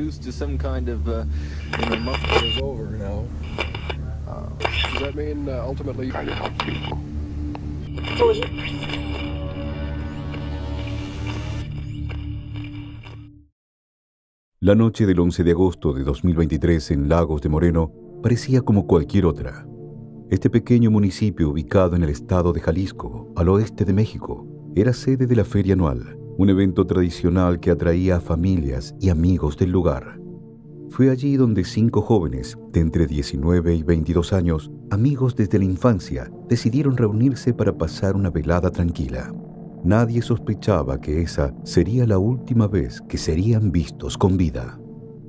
used to some kind of, muffin is over now. Does that mean ultimately? La noche del 11 de agosto de 2023 en Lagos de Moreno parecía como cualquier otra. Este pequeño municipio ubicado en el estado de Jalisco, al oeste de México, era sede de la feria anual, un evento tradicional que atraía a familias y amigos del lugar. Fue allí donde 5 jóvenes de entre 19 y 22 años, amigos desde la infancia, decidieron reunirse para pasar una velada tranquila. Nadie sospechaba que esa sería la última vez que serían vistos con vida.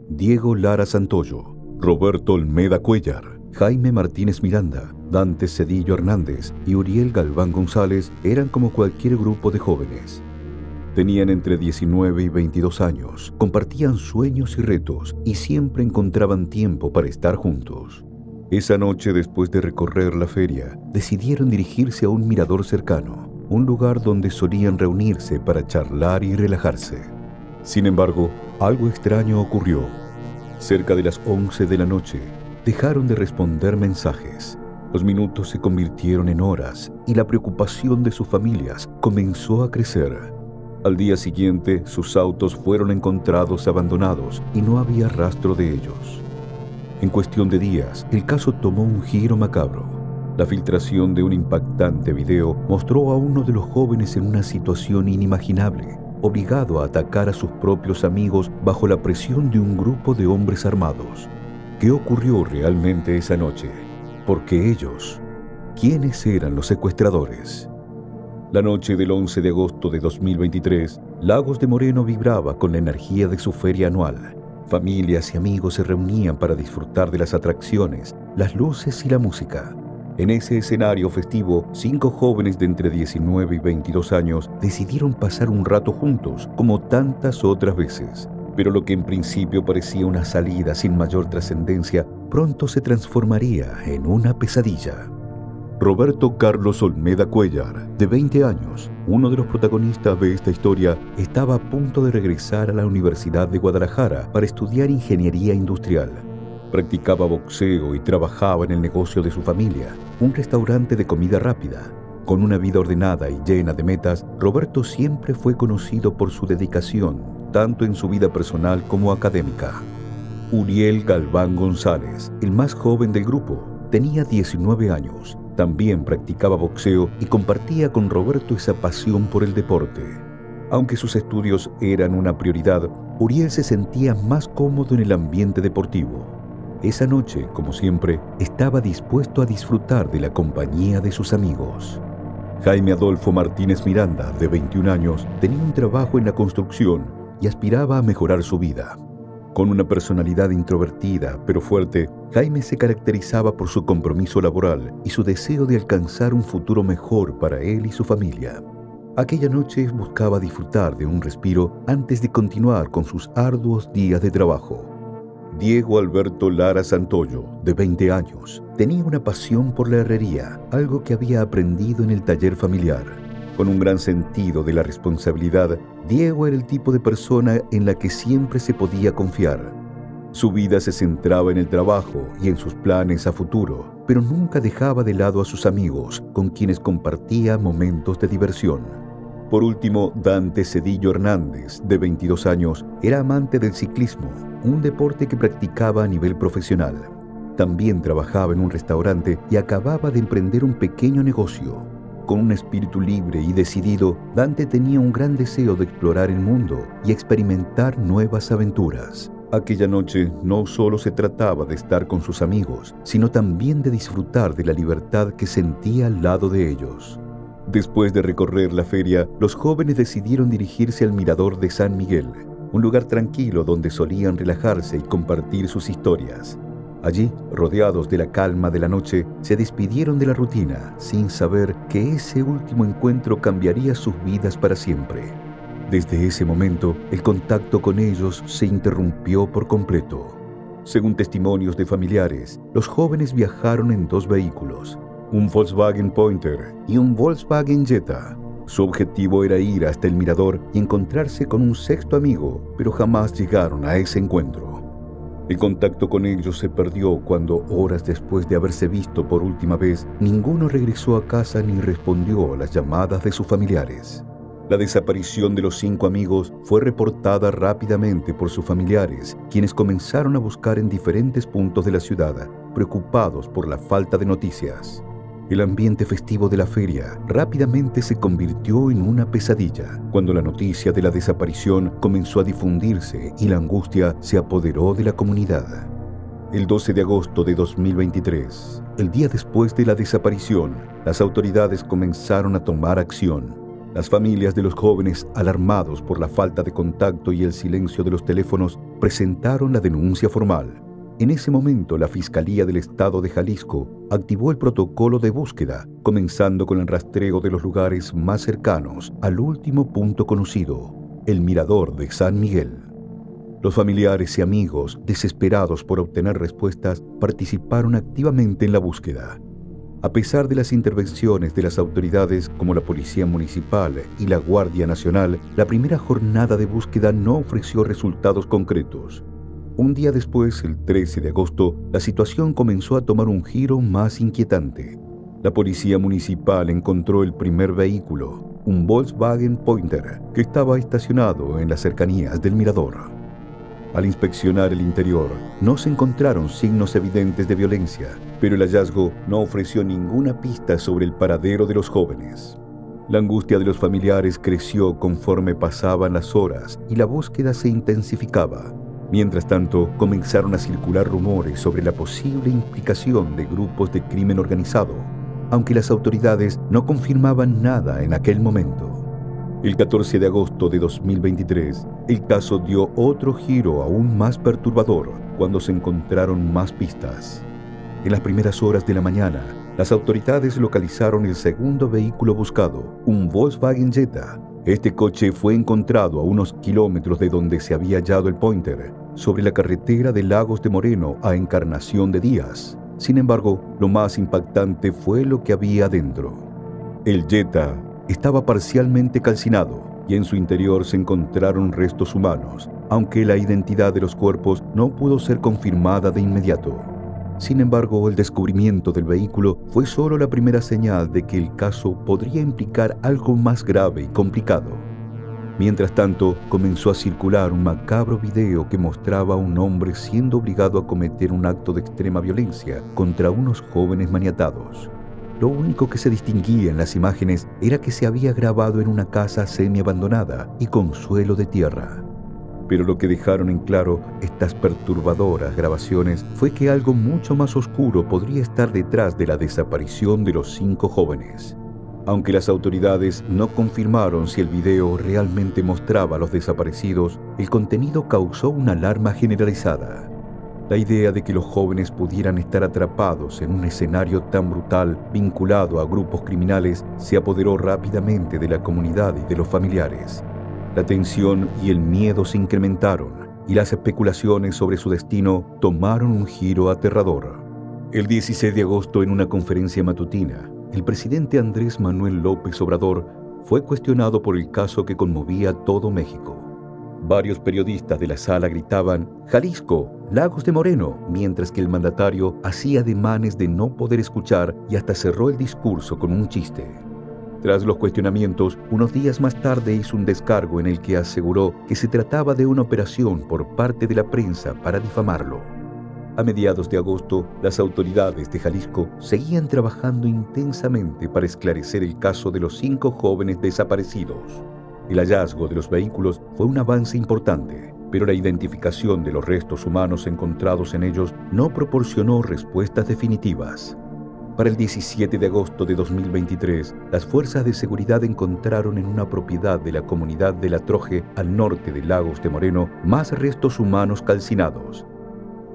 Diego Lara Santoyo, Roberto Olmeda Cuellar, Jaime Martínez Miranda, Dante Cedillo Hernández y Uriel Galván González eran como cualquier grupo de jóvenes. Tenían entre 19 y 22 años, compartían sueños y retos y siempre encontraban tiempo para estar juntos. Esa noche, después de recorrer la feria, decidieron dirigirse a un mirador cercano, un lugar donde solían reunirse para charlar y relajarse. Sin embargo, algo extraño ocurrió. Cerca de las 11 de la noche, dejaron de responder mensajes. Los minutos se convirtieron en horas y la preocupación de sus familias comenzó a crecer. Al día siguiente, sus autos fueron encontrados abandonados y no había rastro de ellos. En cuestión de días, el caso tomó un giro macabro. La filtración de un impactante video mostró a uno de los jóvenes en una situación inimaginable, obligado a atacar a sus propios amigos bajo la presión de un grupo de hombres armados. ¿Qué ocurrió realmente esa noche? ¿Por qué ellos? ¿Quiénes eran los secuestradores? La noche del 11 de agosto de 2023, Lagos de Moreno vibraba con la energía de su feria anual. Familias y amigos se reunían para disfrutar de las atracciones, las luces y la música. En ese escenario festivo, 5 jóvenes de entre 19 y 22 años decidieron pasar un rato juntos, como tantas otras veces. Pero lo que en principio parecía una salida sin mayor trascendencia, pronto se transformaría en una pesadilla. Roberto Carlos Olmeda Cuellar, de 20 años, uno de los protagonistas de esta historia, estaba a punto de regresar a la Universidad de Guadalajara para estudiar ingeniería industrial. Practicaba boxeo y trabajaba en el negocio de su familia, un restaurante de comida rápida. Con una vida ordenada y llena de metas, Roberto siempre fue conocido por su dedicación, tanto en su vida personal como académica. Uriel Galván González, el más joven del grupo, tenía 19 años. También practicaba boxeo y compartía con Roberto esa pasión por el deporte. Aunque sus estudios eran una prioridad, Uriel se sentía más cómodo en el ambiente deportivo. Esa noche, como siempre, estaba dispuesto a disfrutar de la compañía de sus amigos. Jaime Adolfo Martínez Miranda, de 21 años, tenía un trabajo en la construcción y aspiraba a mejorar su vida. Con una personalidad introvertida pero fuerte, Jaime se caracterizaba por su compromiso laboral y su deseo de alcanzar un futuro mejor para él y su familia. Aquella noche buscaba disfrutar de un respiro antes de continuar con sus arduos días de trabajo. Diego Alberto Lara Santoyo, de 20 años, tenía una pasión por la herrería, algo que había aprendido en el taller familiar. Con un gran sentido de la responsabilidad, Diego era el tipo de persona en la que siempre se podía confiar. Su vida se centraba en el trabajo y en sus planes a futuro, pero nunca dejaba de lado a sus amigos, con quienes compartía momentos de diversión. Por último, Dante Cedillo Hernández, de 22 años, era amante del ciclismo, un deporte que practicaba a nivel profesional. También trabajaba en un restaurante y acababa de emprender un pequeño negocio. Con un espíritu libre y decidido, Dante tenía un gran deseo de explorar el mundo y experimentar nuevas aventuras. Aquella noche no solo se trataba de estar con sus amigos, sino también de disfrutar de la libertad que sentía al lado de ellos. Después de recorrer la feria, los jóvenes decidieron dirigirse al Mirador de San Miguel, un lugar tranquilo donde solían relajarse y compartir sus historias. Allí, rodeados de la calma de la noche, se despidieron de la rutina, sin saber que ese último encuentro cambiaría sus vidas para siempre. Desde ese momento, el contacto con ellos se interrumpió por completo. Según testimonios de familiares, los jóvenes viajaron en 2 vehículos, un Volkswagen Pointer y un Volkswagen Jetta. Su objetivo era ir hasta el mirador y encontrarse con un sexto amigo, pero jamás llegaron a ese encuentro. El contacto con ellos se perdió cuando, horas después de haberse visto por última vez, ninguno regresó a casa ni respondió a las llamadas de sus familiares. La desaparición de los 5 amigos fue reportada rápidamente por sus familiares, quienes comenzaron a buscar en diferentes puntos de la ciudad, preocupados por la falta de noticias. El ambiente festivo de la feria rápidamente se convirtió en una pesadilla cuando la noticia de la desaparición comenzó a difundirse y la angustia se apoderó de la comunidad. El 12 de agosto de 2023, el día después de la desaparición, las autoridades comenzaron a tomar acción. Las familias de los jóvenes, alarmados por la falta de contacto y el silencio de los teléfonos, presentaron la denuncia formal. En ese momento, la Fiscalía del Estado de Jalisco activó el protocolo de búsqueda, comenzando con el rastreo de los lugares más cercanos al último punto conocido, el Mirador de San Miguel. Los familiares y amigos, desesperados por obtener respuestas, participaron activamente en la búsqueda. A pesar de las intervenciones de las autoridades como la Policía Municipal y la Guardia Nacional, la primera jornada de búsqueda no ofreció resultados concretos. Un día después, el 13 de agosto, la situación comenzó a tomar un giro más inquietante. La Policía Municipal encontró el primer vehículo, un Volkswagen Pointer, que estaba estacionado en las cercanías del mirador. Al inspeccionar el interior, no se encontraron signos evidentes de violencia, pero el hallazgo no ofreció ninguna pista sobre el paradero de los jóvenes. La angustia de los familiares creció conforme pasaban las horas y la búsqueda se intensificaba. Mientras tanto, comenzaron a circular rumores sobre la posible implicación de grupos de crimen organizado, aunque las autoridades no confirmaban nada en aquel momento. El 14 de agosto de 2023, el caso dio otro giro aún más perturbador cuando se encontraron más pistas. En las primeras horas de la mañana, las autoridades localizaron el segundo vehículo buscado, un Volkswagen Jetta. Este coche fue encontrado a unos kilómetros de donde se había hallado el Pointer, sobre la carretera de Lagos de Moreno a Encarnación de Díaz. Sin embargo, lo más impactante fue lo que había adentro. El Jetta estaba parcialmente calcinado y en su interior se encontraron restos humanos, aunque la identidad de los cuerpos no pudo ser confirmada de inmediato. Sin embargo, el descubrimiento del vehículo fue solo la primera señal de que el caso podría implicar algo más grave y complicado. Mientras tanto, comenzó a circular un macabro video que mostraba a un hombre siendo obligado a cometer un acto de extrema violencia contra unos jóvenes maniatados. Lo único que se distinguía en las imágenes era que se había grabado en una casa semi-abandonada y con suelo de tierra. Pero lo que dejaron en claro estas perturbadoras grabaciones fue que algo mucho más oscuro podría estar detrás de la desaparición de los 5 jóvenes. Aunque las autoridades no confirmaron si el video realmente mostraba a los desaparecidos, el contenido causó una alarma generalizada. La idea de que los jóvenes pudieran estar atrapados en un escenario tan brutal vinculado a grupos criminales se apoderó rápidamente de la comunidad y de los familiares. La tensión y el miedo se incrementaron y las especulaciones sobre su destino tomaron un giro aterrador. El 16 de agosto, en una conferencia matutina, el presidente Andrés Manuel López Obrador fue cuestionado por el caso que conmovía a todo México. Varios periodistas de la sala gritaban «Jalisco, Lagos de Moreno», mientras que el mandatario hacía ademanes de no poder escuchar y hasta cerró el discurso con un chiste. Tras los cuestionamientos, unos días más tarde hizo un descargo en el que aseguró que se trataba de una operación por parte de la prensa para difamarlo. A mediados de agosto, las autoridades de Jalisco seguían trabajando intensamente para esclarecer el caso de los 5 jóvenes desaparecidos. El hallazgo de los vehículos fue un avance importante, pero la identificación de los restos humanos encontrados en ellos no proporcionó respuestas definitivas. Para el 17 de agosto de 2023, las fuerzas de seguridad encontraron en una propiedad de la comunidad de La Troje, al norte de Lagos de Moreno, más restos humanos calcinados.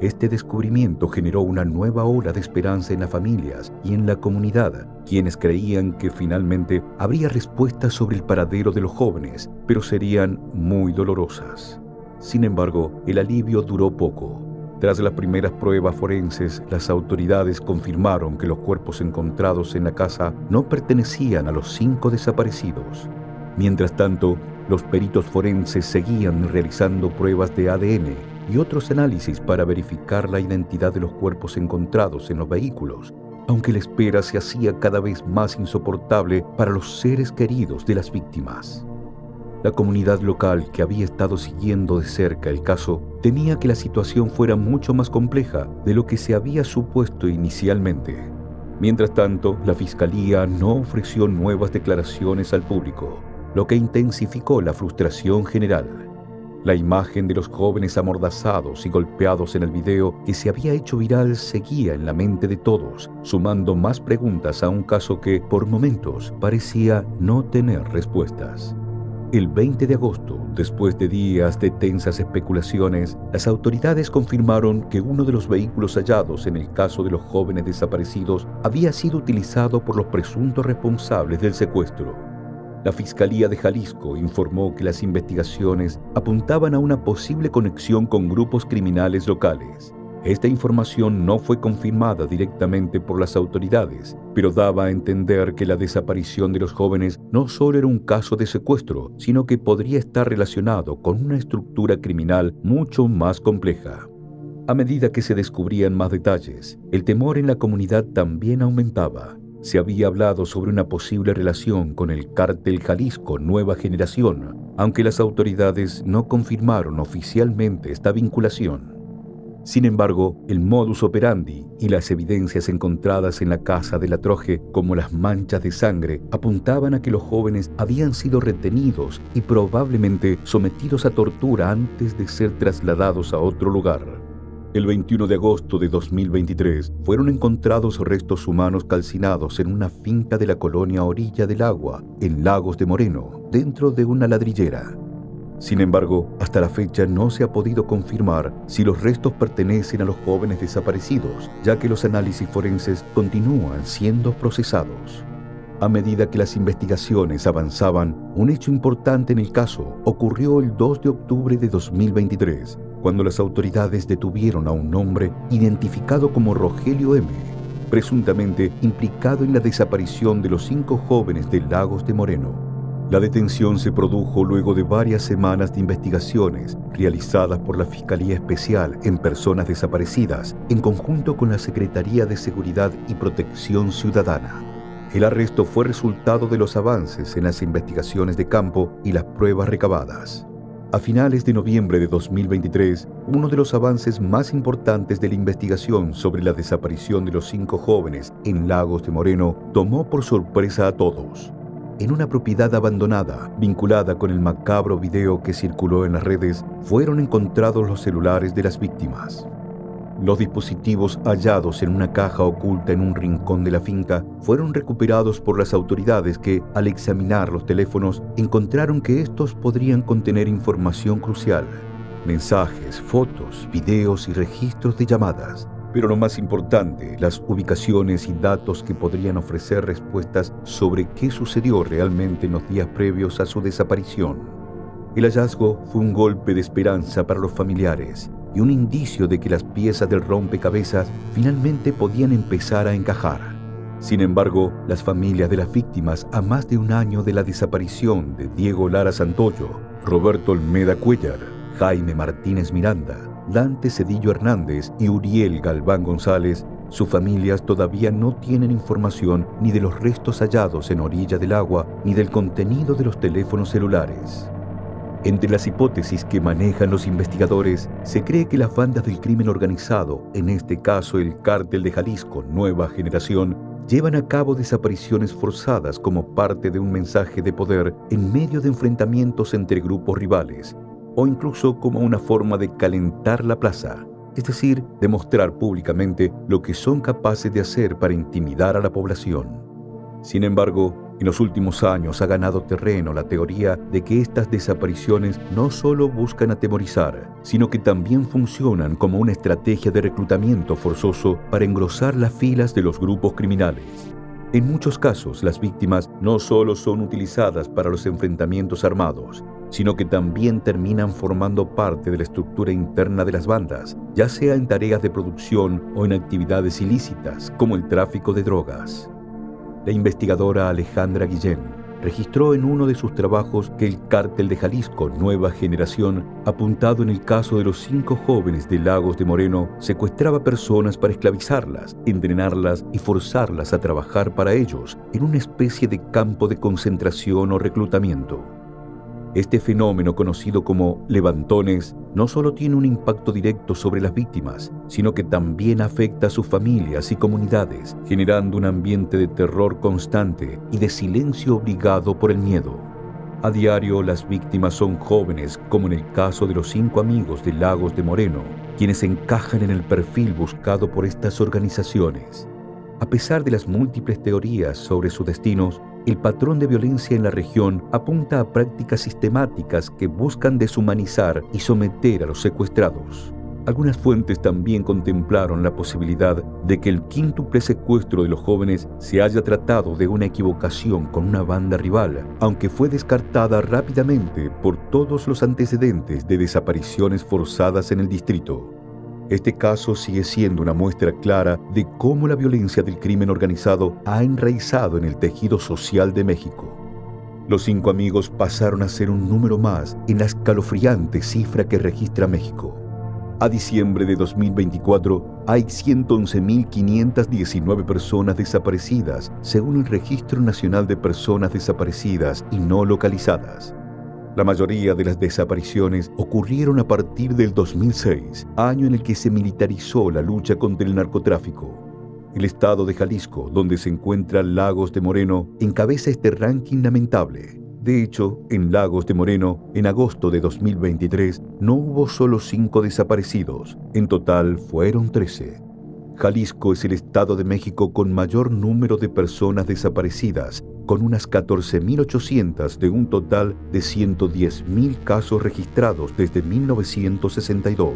Este descubrimiento generó una nueva ola de esperanza en las familias y en la comunidad, quienes creían que finalmente habría respuestas sobre el paradero de los jóvenes, pero serían muy dolorosas. Sin embargo, el alivio duró poco. Tras las primeras pruebas forenses, las autoridades confirmaron que los cuerpos encontrados en la casa no pertenecían a los 5 desaparecidos. Mientras tanto, los peritos forenses seguían realizando pruebas de ADN y otros análisis para verificar la identidad de los cuerpos encontrados en los vehículos, aunque la espera se hacía cada vez más insoportable para los seres queridos de las víctimas. La comunidad local, que había estado siguiendo de cerca el caso, temía que la situación fuera mucho más compleja de lo que se había supuesto inicialmente. Mientras tanto, la Fiscalía no ofreció nuevas declaraciones al público, lo que intensificó la frustración general. La imagen de los jóvenes amordazados y golpeados en el video que se había hecho viral seguía en la mente de todos, sumando más preguntas a un caso que, por momentos, parecía no tener respuestas. El 20 de agosto, después de días de tensas especulaciones, las autoridades confirmaron que uno de los vehículos hallados en el caso de los jóvenes desaparecidos había sido utilizado por los presuntos responsables del secuestro. La Fiscalía de Jalisco informó que las investigaciones apuntaban a una posible conexión con grupos criminales locales. Esta información no fue confirmada directamente por las autoridades, pero daba a entender que la desaparición de los jóvenes no solo era un caso de secuestro, sino que podría estar relacionado con una estructura criminal mucho más compleja. A medida que se descubrían más detalles, el temor en la comunidad también aumentaba. Se había hablado sobre una posible relación con el Cártel Jalisco Nueva Generación, aunque las autoridades no confirmaron oficialmente esta vinculación. Sin embargo, el modus operandi y las evidencias encontradas en la casa de la Troje, como las manchas de sangre, apuntaban a que los jóvenes habían sido retenidos y probablemente sometidos a tortura antes de ser trasladados a otro lugar. El 21 de agosto de 2023 fueron encontrados restos humanos calcinados en una finca de la colonia Orilla del Agua, en Lagos de Moreno, dentro de una ladrillera. Sin embargo, hasta la fecha no se ha podido confirmar si los restos pertenecen a los jóvenes desaparecidos, ya que los análisis forenses continúan siendo procesados. A medida que las investigaciones avanzaban, un hecho importante en el caso ocurrió el 2 de octubre de 2023, cuando las autoridades detuvieron a un hombre identificado como Rogelio M., presuntamente implicado en la desaparición de los 5 jóvenes de Lagos de Moreno. La detención se produjo luego de varias semanas de investigaciones realizadas por la Fiscalía Especial en Personas Desaparecidas en conjunto con la Secretaría de Seguridad y Protección Ciudadana. El arresto fue resultado de los avances en las investigaciones de campo y las pruebas recabadas. A finales de noviembre de 2023, uno de los avances más importantes de la investigación sobre la desaparición de los 5 jóvenes en Lagos de Moreno tomó por sorpresa a todos. En una propiedad abandonada, vinculada con el macabro video que circuló en las redes, fueron encontrados los celulares de las víctimas. Los dispositivos hallados en una caja oculta en un rincón de la finca fueron recuperados por las autoridades que, al examinar los teléfonos, encontraron que estos podrían contener información crucial: mensajes, fotos, videos y registros de llamadas. Pero lo más importante, las ubicaciones y datos que podrían ofrecer respuestas sobre qué sucedió realmente en los días previos a su desaparición. El hallazgo fue un golpe de esperanza para los familiares y un indicio de que las piezas del rompecabezas finalmente podían empezar a encajar. Sin embargo, las familias de las víctimas a más de un año de la desaparición de Diego Lara Santoyo, Roberto Olmeda Cuellar, Jaime Martínez Miranda, Dante Cedillo Hernández y Uriel Galván González, sus familias todavía no tienen información ni de los restos hallados en Orilla del Agua ni del contenido de los teléfonos celulares. Entre las hipótesis que manejan los investigadores, se cree que las bandas del crimen organizado, en este caso el Cártel de Jalisco Nueva Generación, llevan a cabo desapariciones forzadas como parte de un mensaje de poder en medio de enfrentamientos entre grupos rivales, o incluso como una forma de calentar la plaza, es decir, demostrar públicamente lo que son capaces de hacer para intimidar a la población. Sin embargo, en los últimos años ha ganado terreno la teoría de que estas desapariciones no solo buscan atemorizar, sino que también funcionan como una estrategia de reclutamiento forzoso para engrosar las filas de los grupos criminales. En muchos casos, las víctimas no solo son utilizadas para los enfrentamientos armados, sino que también terminan formando parte de la estructura interna de las bandas, ya sea en tareas de producción o en actividades ilícitas, como el tráfico de drogas. La investigadora Alejandra Guillén registró en uno de sus trabajos que el Cártel de Jalisco Nueva Generación, apuntado en el caso de los 5 jóvenes de Lagos de Moreno, secuestraba personas para esclavizarlas, entrenarlas y forzarlas a trabajar para ellos en una especie de campo de concentración o reclutamiento. Este fenómeno, conocido como levantones, no solo tiene un impacto directo sobre las víctimas, sino que también afecta a sus familias y comunidades, generando un ambiente de terror constante y de silencio obligado por el miedo. A diario, las víctimas son jóvenes, como en el caso de los 5 amigos de Lagos de Moreno, quienes encajan en el perfil buscado por estas organizaciones. A pesar de las múltiples teorías sobre sus destinos, el patrón de violencia en la región apunta a prácticas sistemáticas que buscan deshumanizar y someter a los secuestrados. Algunas fuentes también contemplaron la posibilidad de que el quíntuple secuestro de los jóvenes se haya tratado de una equivocación con una banda rival, aunque fue descartada rápidamente por todos los antecedentes de desapariciones forzadas en el distrito. Este caso sigue siendo una muestra clara de cómo la violencia del crimen organizado ha enraizado en el tejido social de México. Los 5 amigos pasaron a ser un número más en la escalofriante cifra que registra México. A diciembre de 2024 hay 111.519 personas desaparecidas, según el Registro Nacional de Personas Desaparecidas y No Localizadas. La mayoría de las desapariciones ocurrieron a partir del 2006, año en el que se militarizó la lucha contra el narcotráfico. El estado de Jalisco, donde se encuentra Lagos de Moreno, encabeza este ranking lamentable. De hecho, en Lagos de Moreno, en agosto de 2023, no hubo solo 5 desaparecidos, en total fueron 13. Jalisco es el estado de México con mayor número de personas desaparecidas, con unas 14.800 de un total de 110.000 casos registrados desde 1962.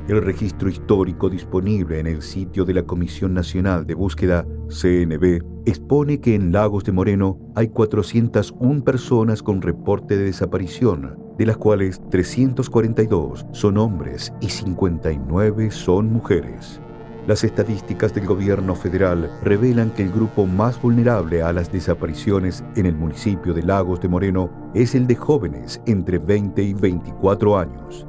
El registro histórico disponible en el sitio de la Comisión Nacional de Búsqueda, CNB, expone que en Lagos de Moreno hay 401 personas con reporte de desaparición, de las cuales 342 son hombres y 59 son mujeres. Las estadísticas del gobierno federal revelan que el grupo más vulnerable a las desapariciones en el municipio de Lagos de Moreno es el de jóvenes entre 20 y 24 años.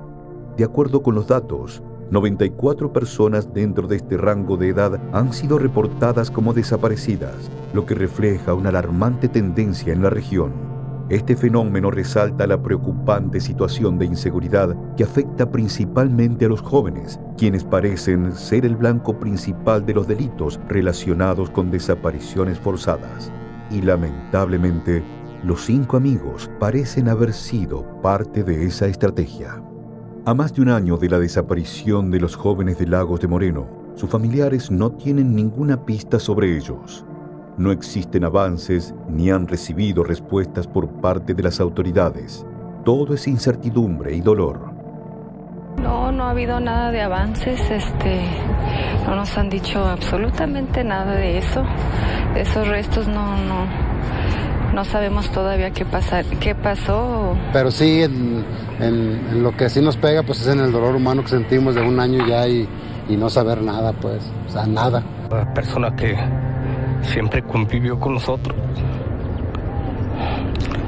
De acuerdo con los datos, 94 personas dentro de este rango de edad han sido reportadas como desaparecidas, lo que refleja una alarmante tendencia en la región. Este fenómeno resalta la preocupante situación de inseguridad que afecta principalmente a los jóvenes, quienes parecen ser el blanco principal de los delitos relacionados con desapariciones forzadas. Y lamentablemente, los 5 amigos parecen haber sido parte de esa estrategia. A más de un año de la desaparición de los jóvenes de Lagos de Moreno, sus familiares no tienen ninguna pista sobre ellos. No existen avances ni han recibido respuestas por parte de las autoridades. Todo es incertidumbre y dolor. No ha habido nada de avances, no nos han dicho absolutamente nada de eso. De esos restos no sabemos todavía qué pasó. Pero sí, en lo que sí nos pega, pues es en el dolor humano que sentimos de un año ya y no saber nada, pues, o sea, nada. La persona que siempre convivió con nosotros,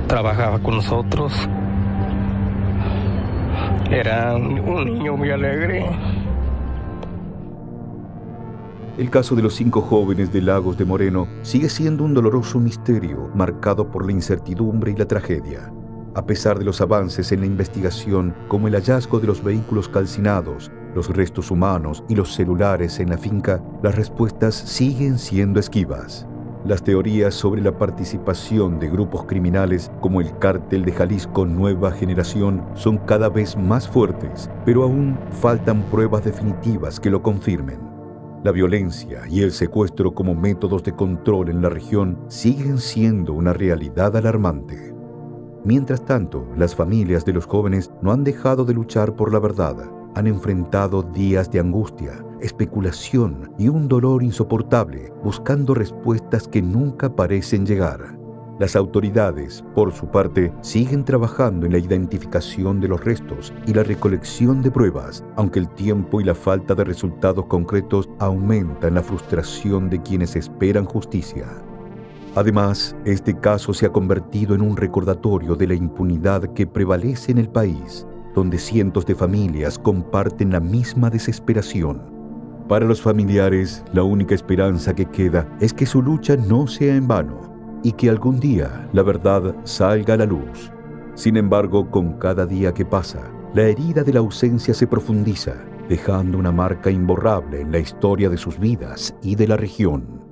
trabajaba con nosotros, era un niño muy alegre. El caso de los 5 jóvenes de Lagos de Moreno sigue siendo un doloroso misterio marcado por la incertidumbre y la tragedia. A pesar de los avances en la investigación, como el hallazgo de los vehículos calcinados, los restos humanos y los celulares en la finca, las respuestas siguen siendo esquivas. Las teorías sobre la participación de grupos criminales como el Cártel de Jalisco Nueva Generación son cada vez más fuertes, pero aún faltan pruebas definitivas que lo confirmen. La violencia y el secuestro como métodos de control en la región siguen siendo una realidad alarmante. Mientras tanto, las familias de los jóvenes no han dejado de luchar por la verdad. Han enfrentado días de angustia, especulación y un dolor insoportable, buscando respuestas que nunca parecen llegar. Las autoridades, por su parte, siguen trabajando en la identificación de los restos y la recolección de pruebas, aunque el tiempo y la falta de resultados concretos aumentan la frustración de quienes esperan justicia. Además, este caso se ha convertido en un recordatorio de la impunidad que prevalece en el país, donde cientos de familias comparten la misma desesperación. Para los familiares, la única esperanza que queda es que su lucha no sea en vano y que algún día la verdad salga a la luz. Sin embargo, con cada día que pasa, la herida de la ausencia se profundiza, dejando una marca imborrable en la historia de sus vidas y de la región.